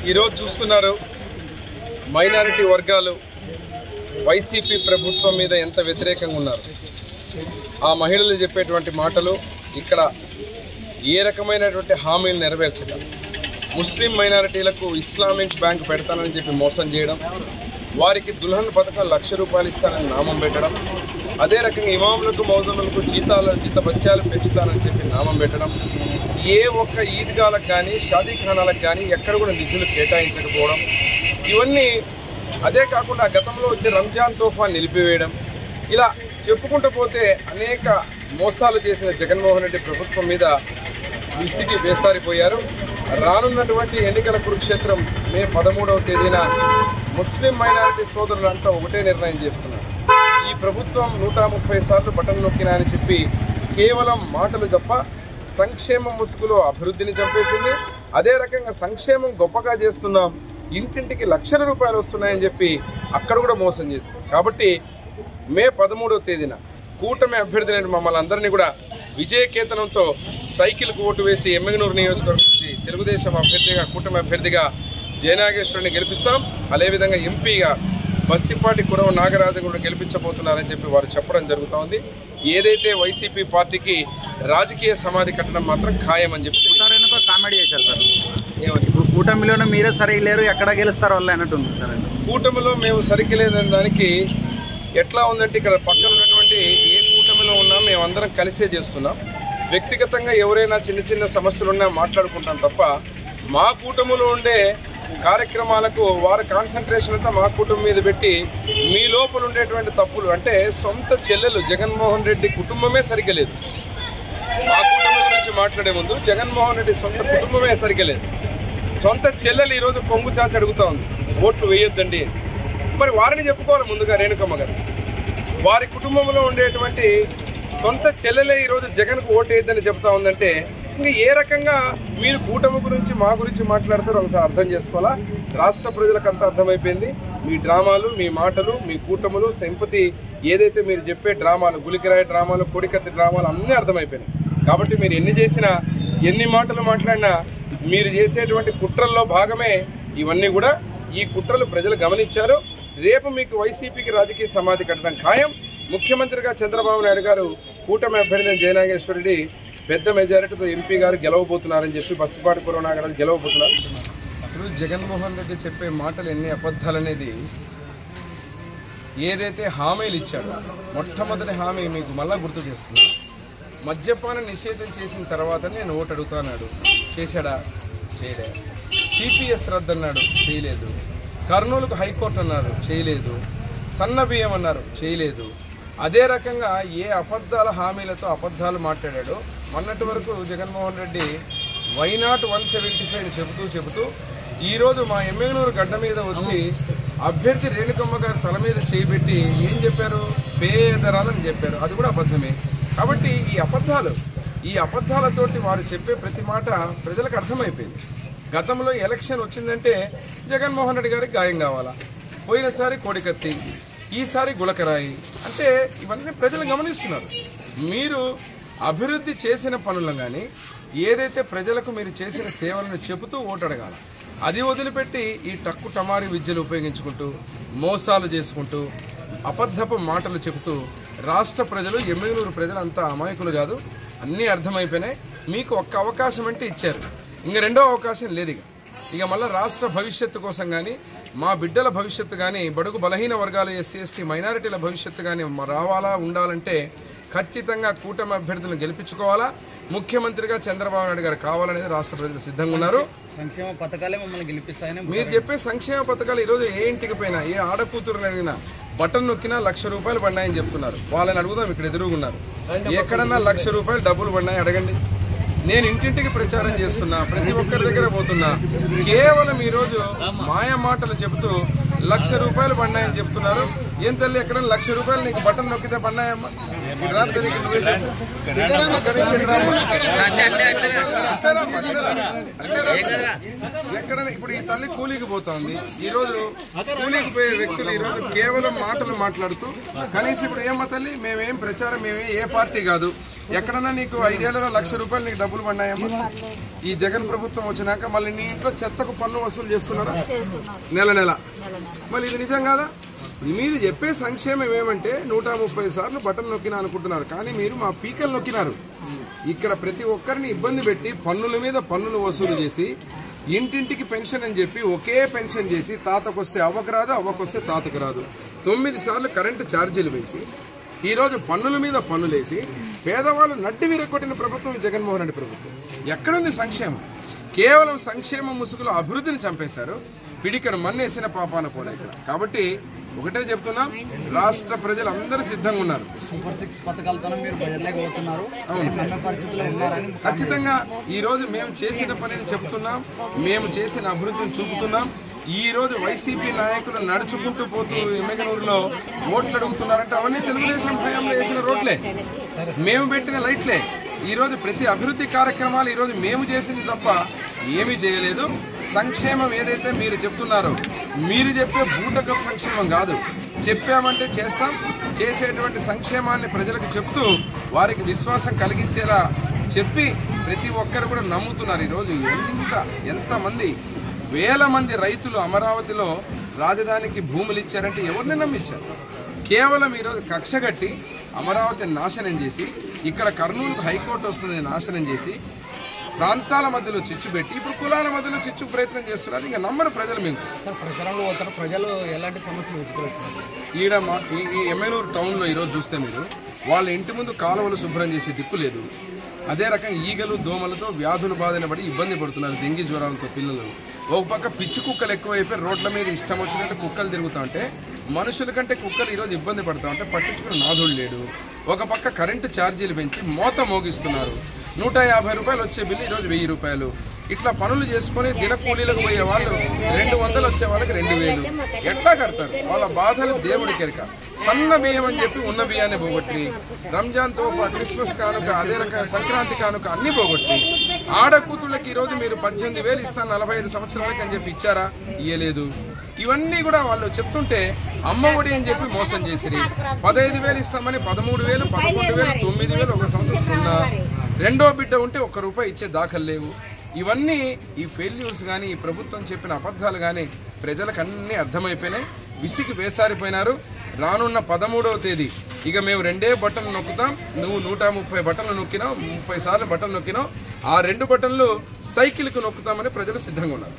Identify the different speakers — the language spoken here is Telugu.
Speaker 1: ఈరోజు చూస్తున్నారు మైనారిటీ వర్గాలు వైసీపీ ప్రభుత్వం మీద ఎంత వ్యతిరేకంగా ఉన్నారు. ఆ మహిళలు చెప్పేటువంటి మాటలు ఇక్కడ ఏ రకమైనటువంటి హామీలు నెరవేర్చడం, ముస్లిం మైనారిటీలకు ఇస్లామిక్ బ్యాంక్ పెడతానని చెప్పి మోసం చేయడం, వారికి దుల్హన్ పథకం ₹1,00,000 ఇస్తానని నామం పెట్టడం, అదే రకంగా ఇమాములకు మౌజములకు జీతభత్యాలు పెంచుతానని చెప్పి నామం పెట్టడం, ఏ ఒక్క ఈద్గాలకు కానీ షాదీఖానాలకు కానీ ఎక్కడ కూడా నిధులు కేటాయించకపోవడం, ఇవన్నీ అదే కాకుండా గతంలో వచ్చే రంజాన్ తోఫా నిలిపివేయడం, ఇలా చెప్పుకుంటూ పోతే అనేక మోసాలు చేసిన జగన్మోహన్ రెడ్డి ప్రభుత్వం మీద విసిగి వేసారిపోయారు. రానున్నటువంటి ఎన్నికల కురుక్షేత్రం మే 13వ తేదీన ముస్లిం మైనారిటీ సోదరులంతా ఒకటే నిర్ణయం చేస్తున్నారు. ఈ ప్రభుత్వం 130 సార్లు బటన్ నొక్కినా అని చెప్పి కేవలం మాటలు తప్ప సంక్షేమం ముసుగులో అభివృద్ధిని చంపేసింది. అదే రకంగా సంక్షేమం గొప్పగా చేస్తున్నాం, ఇంటింటికి ₹1,00,000 వస్తున్నాయని చెప్పి అక్కడ కూడా మోసం చేసింది. కాబట్టి మే 13వ తేదీన కూటమి అభ్యర్థులైన మమ్మల్ని అందరినీ కూడా విజయకేతనంతో సైకిల్కు ఓటు వేసి ఎమ్మిగనూరు నియోజకవర్గం నుంచి తెలుగుదేశం అభ్యర్థిగా కూటమి అభ్యర్థిగా జయనాగేశ్వరిని గెలిపిస్తాం. అదేవిధంగా ఎంపీగా బస్తిపాటి కురవ నాగరాజు కూడా గెలిపించబోతున్నారని చెప్పి వారు చెప్పడం జరుగుతోంది. ఏదైతే వైసీపీ పార్టీకి రాజకీయ సమాధి కట్టడం మాత్రం ఖాయమని చెప్పి
Speaker 2: కామెడీ చేశారు సార్. ఏమని ఇప్పుడు కూటమిలోనే మీరే సరిగ్గా లేరు, ఎక్కడ గెలుస్తారు వాళ్ళు అన్నట్టుంది సార్.
Speaker 1: కూటమిలో మేము సరిగ్గా లేదని దానికి ఎట్లా ఉందంటే ఇక్కడ పక్కన ఉన్నటువంటి ఏ కూటమిలో ఉన్నా మేమందరం కలిసే చేస్తున్నాం. వ్యక్తిగతంగా ఎవరైనా చిన్న చిన్న సమస్యలున్నా మాట్లాడుకుంటాం తప్ప మా కూటమిలో ఉండే కార్యక్రమాలకు వారి కాన్సన్ట్రేషన్ అంతా మా కుటుంబం మీద పెట్టి మీ లోపల ఉండేటువంటి తప్పులు అంటే సొంత చెల్లెలు జగన్మోహన్ రెడ్డి కుటుంబమే సరిగ్గా లేదు. మా కుటుంబం గురించి మాట్లాడే ముందు జగన్మోహన్ రెడ్డి సొంత కుటుంబమే సరిగ్గా లేదు. సొంత చెల్లెలు ఈరోజు కొంగు చాచి అడుగుతా ఉంది ఓట్లు వేయొద్దండి. మరి వారిని చెప్పుకోవాలి ముందుగా రేణుకమ్మ గారు. వారి కుటుంబంలో ఉండేటువంటి సొంత చెల్లెలే ఈరోజు జగన్కు ఓటు వేయొద్దని చెప్తా ఉందంటే ఇంకా ఏ రకంగా మీరు కూటమి గురించి మా గురించి మాట్లాడతారో ఒకసారి అర్థం చేసుకోవాలా. రాష్ట్ర ప్రజలకు అంతా అర్థమైపోయింది. మీ డ్రామాలు, మీ మాటలు, మీ కూటములు, సింపతి ఏదైతే మీరు చెప్పే డ్రామాలు, గులికిరాయి డ్రామాలు, కోడికత్తి డ్రామాలు అన్నీ అర్థమైపోయినాయి. కాబట్టి మీరు ఎన్ని చేసినా ఎన్ని మాటలు మాట్లాడినా మీరు చేసేటువంటి కుట్రల్లో భాగమే ఇవన్నీ కూడా. ఈ కుట్రలు ప్రజలు గమనించారు. రేపు మీకు వైసీపీకి రాజకీయ సమాధి కట్టడం ఖాయం. ముఖ్యమంత్రిగా చంద్రబాబు నాయుడు గారు కూటమి అభ్యర్థి జయనాగేశ్వరరెడ్డి పెద్ద మెజారిటీతో ఎంపీ గారు గెలవబోతున్నారని చెప్పి బస్తిపాటి కురవ నాగరాజు గెలవబోతున్నారు. అసలు జగన్మోహన్ రెడ్డి చెప్పే మాటలు ఎన్ని అబద్ధాలనేది ఏదైతే హామీలు ఇచ్చాడో మొట్టమొదటి హామీ మీకు మళ్ళా గుర్తు చేస్తున్నా. మద్యపాన నిషేధం చేసిన తర్వాత నేను ఓటు అడుగుతాన్నాడు, చేశాడా? చేయలేదు. సిపిఎస్ రద్దు అన్నాడు, చేయలేదు. కర్నూలుకు హైకోర్టు అన్నారు, చేయలేదు. సన్న బియ్యం అన్నారు, చేయలేదు. అదే రకంగా ఏ అబద్ధాల హామీలతో అబద్ధాలు మాట్లాడాడో మొన్నటి వరకు జగన్మోహన్ రెడ్డి వైనాట్ 175 చెబుతూ ఈరోజు మా ఎమ్మెగనూరు గడ్డ మీద వచ్చి అభ్యర్థి రేణుకమ్మ గారి తల మీద చేయబెట్టి ఏం చెప్పారు? పేదరాలని చెప్పారు. అది కూడా అబద్ధమే. కాబట్టి ఈ అబద్ధాలతోటి వారు చెప్పే ప్రతి మాట ప్రజలకు అర్థమైపోయింది. గతంలో ఎలక్షన్ వచ్చిందంటే జగన్మోహన్ రెడ్డి గారికి గాయం కావాలా, పోయినసారి కోడికత్తి, ఈసారి గులకరాయి, అంటే ఇవన్నీ ప్రజలు గమనిస్తున్నారు. మీరు అభివృద్ధి చేసిన పనులను కానీ ఏదైతే ప్రజలకు మీరు చేసిన సేవలను చెబుతూ ఓటు అడగాలి. అది వదిలిపెట్టి ఈ టక్కు టమారి విద్యలు ఉపయోగించుకుంటూ మోసాలు చేసుకుంటూ అబద్ధపు మాటలు చెబుతూ రాష్ట్ర ప్రజలు, ఎమ్మెగనూరు ప్రజలు అంతా అమాయకులు కాదు, అన్నీ అర్థమైపోయినాయి. మీకు ఒక్క అవకాశం అంటే ఇచ్చారు, ఇంక రెండో అవకాశం లేదు. ఇక మళ్ళీ రాష్ట్ర భవిష్యత్తు కోసం కానీ మా బిడ్డల భవిష్యత్తు కానీ బడుగు బలహీన వర్గాలు ఎస్సీ ఎస్టీ మైనారిటీల భవిష్యత్తు కానీ రావాలా ఉండాలంటే ఖచ్చితంగా కూటమి అభ్యర్థులను గెలిపించుకోవాలా. ముఖ్యమంత్రిగా చంద్రబాబు నాయుడు గారు కావాలనేది రాష్ట్ర ప్రజలు సిద్ధంగా ఉన్నారు.
Speaker 2: సంక్షేమ పథకాలే మమ్మల్ని గెలిపిస్తాయని
Speaker 1: మీరు చెప్పే సంక్షేమ పథకాలు ఈరోజు ఏ ఇంటికి పోయినా ఏ ఆడకూతురుని అడిగినా బటన్ నొక్కినా ₹1,00,000 పడినాయని చెప్తున్నారు. వాళ్ళని అడుగుదాం, ఇక్కడ ఎదురుగున్నారు. ఎక్కడన్నా ₹1,00,000 డబ్బులు పడినాయి అడగండి. నేను ఇంటింటికి ప్రచారం చేస్తున్నా, ప్రతి ఒక్కరి దగ్గర పోతున్నా. కేవలం ఈరోజు మాయ మాటలు చెబుతూ ₹1,00,000 పడినాయని చెప్తున్నారు. ఏం తల్లి ఎక్కడైనా ₹1,00,000 నీకు బటన్ నొక్కితే పన్నాయమ్మా? ఎక్కడైనా ఇప్పుడు ఈ తల్లి కూలీకి పోతుంది. ఈరోజు కూలీకి పోయే వ్యక్తులు ఈరోజు కేవలం మాటలు మాట్లాడుతూ కనీసం ఇప్పుడు ఏమో తల్లి మేమేం ప్రచారం ఏ పార్టీ కాదు, ఎక్కడన్నా నీకు 5 ఏళ్లలో ₹1,00,000 నీకు డబ్బులు పడినాయమ్మా? ఈ జగన్ ప్రభుత్వం వచ్చినాక మళ్ళీ నీ ఇంట్లో చెత్తకు పన్ను వసూలు చేస్తున్నారా నెల? మళ్ళీ ఇది నిజం కాదా? మీరు చెప్పే సంక్షేమం ఏమంటే 130 సార్లు బటన్ నొక్కినా అనుకుంటున్నారు, కానీ మీరు మా పీకలు నొక్కినారు. ఇక్కడ ప్రతి ఒక్కరిని ఇబ్బంది పెట్టి పన్నుల మీద పన్నులు వసూలు చేసి ఇంటింటికి పెన్షన్ అని చెప్పి ఒకే పెన్షన్ చేసి తాతకొస్తే అవ్వకు రాదు, అవ్వకొస్తే తాతకు రాదు. 9 సార్లు కరెంటు ఛార్జీలు పెంచి ఈరోజు పన్నుల మీద పన్నులేసి పేదవాళ్ళు నడ్డి విరగొట్టిన ప్రభుత్వం జగన్మోహన్ రెడ్డి ప్రభుత్వం. ఎక్కడుంది సంక్షేమం? కేవలం సంక్షేమ ముసుగులో అభివృద్ధిని చంపేశారు. పిడికను మన్నేసిన పాపాన కూడా ఇక్కడ. కాబట్టి ఒకటే చెప్తున్నాం, రాష్ట్ర ప్రజలు అందరూ సిద్ధంగా ఉన్నారు.
Speaker 2: సూపర్ 6 పథకాలతో మీరు బయటలేకపోతున్నారు.
Speaker 1: ఖచ్చితంగా ఈ రోజు మేము చేసిన పనిని చెప్తున్నాం, మేము చేసిన అభివృద్ధిని చూపుతున్నాం. ఈ రోజు వైసీపీ నాయకులు నడుచుకుంటూ పోతూ ఎమ్మెగనూరులో ఓట్లు అడుగుతున్నారంటే అవన్నీ తెలుగుదేశం హయాంలో వేసిన రోడ్లే, మేము పెట్టిన లైట్లే. ఈ రోజు ప్రతి అభివృద్ధి కార్యక్రమాలు ఈ రోజు మేము చేసింది తప్ప ఏమీ చేయలేదు. సంక్షేమం ఏదైతే మీరు చెప్తున్నారో మీరు చెప్పే బూటకపు సంక్షేమం కాదు, చెప్పామంటే చేస్తాం. చేసేటువంటి సంక్షేమాన్ని ప్రజలకు చెప్తూ వారికి విశ్వాసం కలిగించేలా చెప్పి ప్రతి ఒక్కరు కూడా నమ్ముతున్నారు. ఈరోజు ఎంతమంది వేల మంది రైతులు అమరావతిలో రాజధానికి భూములు ఇచ్చారంటే ఎవరిని నమ్మించారు? కేవలం ఈరోజు కక్షగట్టి అమరావతిని నాశనం చేసి ఇక్కడ కర్నూలు హైకోర్టు వస్తుంది నాశనం చేసి ప్రాంతాల మధ్యలో చిచ్చు పెట్టి ఇప్పుడు కులాల మధ్యలో చిచ్చు ప్రయత్నం చేస్తున్నారు. ఇంకా నమ్మరు ప్రజలు. మేము
Speaker 2: ప్రచారంలో పోతారు, ప్రజలు ఎలాంటి సమస్యలు ఎదుర్కొన్నారు?
Speaker 1: ఈ ఎమ్మెనూరు టౌన్లో ఈరోజు చూస్తే మీరు వాళ్ళ ఇంటి ముందు కాలువలు శుభ్రం చేసే దిక్కు లేదు. అదే రకంగా ఈగలు దోమలతో వ్యాధులు బాధన పడి ఇబ్బంది పడుతున్నారు, డెంగీ జ్వరాలతో పిల్లలు. ఒక పక్క పిచ్చి కుక్కలు ఎక్కువైపోయి రోడ్ల మీద ఇష్టం వచ్చినట్టు కుక్కలు తిరుగుతూ ఉంటే మనుషుల కంటే కుక్కలు ఈరోజు ఇబ్బంది పడుతూ ఉంటే పట్టించుకుని నాదుడు లేడు. ఒక పక్క కరెంటు ఛార్జీలు పెంచి మోత మోగిస్తున్నారు. ₹150 వచ్చే బిల్లు ఈరోజు ₹1000. ఇట్లా పనులు చేసుకుని దిన కూలీలకు పోయే వాళ్ళు 200 వచ్చే వాళ్ళకి 2000. ఎట్లా కడతారు? వాళ్ళ బాధలు దేవుడికి ఎరక. సన్న బియ్యం అని చెప్పి ఉన్న బియ్యాన్ని పోగొట్టి, రంజాన్ తోఫా, క్రిస్మస్ కానుక, అదే రకంగా సంక్రాంతి కానుక అన్ని పోగొట్టి ఆడకూతుళ్ళకి ఈరోజు మీరు 18,000 ఇస్తాను 45 సంవత్సరాలకి అని చెప్పి ఇచ్చారా? ఇయ్యలేదు. ఇవన్నీ కూడా వాళ్ళు చెప్తుంటే అమ్మ ఒడి అని చెప్పి మోసం చేసిరి. 15,000 ఇస్తామని 13,000, 11,000, 9,000 ఒక సంవత్సరం 0. రెండో బిడ్డ ఉంటే ₹1 ఇచ్చే దాఖలు లేవు. ఇవన్నీ ఈ ఫెయిల్యూర్స్ కానీ ఈ ప్రభుత్వం చెప్పిన అబద్ధాలు కానీ ప్రజలకు అన్నీ అర్థమైపోయినాయి. విసిగి వేసారిపోయినారు. రానున్న 13వ తేదీ ఇక మేము 2 బటన్లు నొక్కుతాం. నువ్వు 130 బటన్లు నొక్కినావు, 30 సార్లు బటన్ నొక్కినావు. ఆ 2 బటన్లు సైకిల్కు నొక్కుతామని ప్రజలు సిద్ధంగా ఉన్నారు.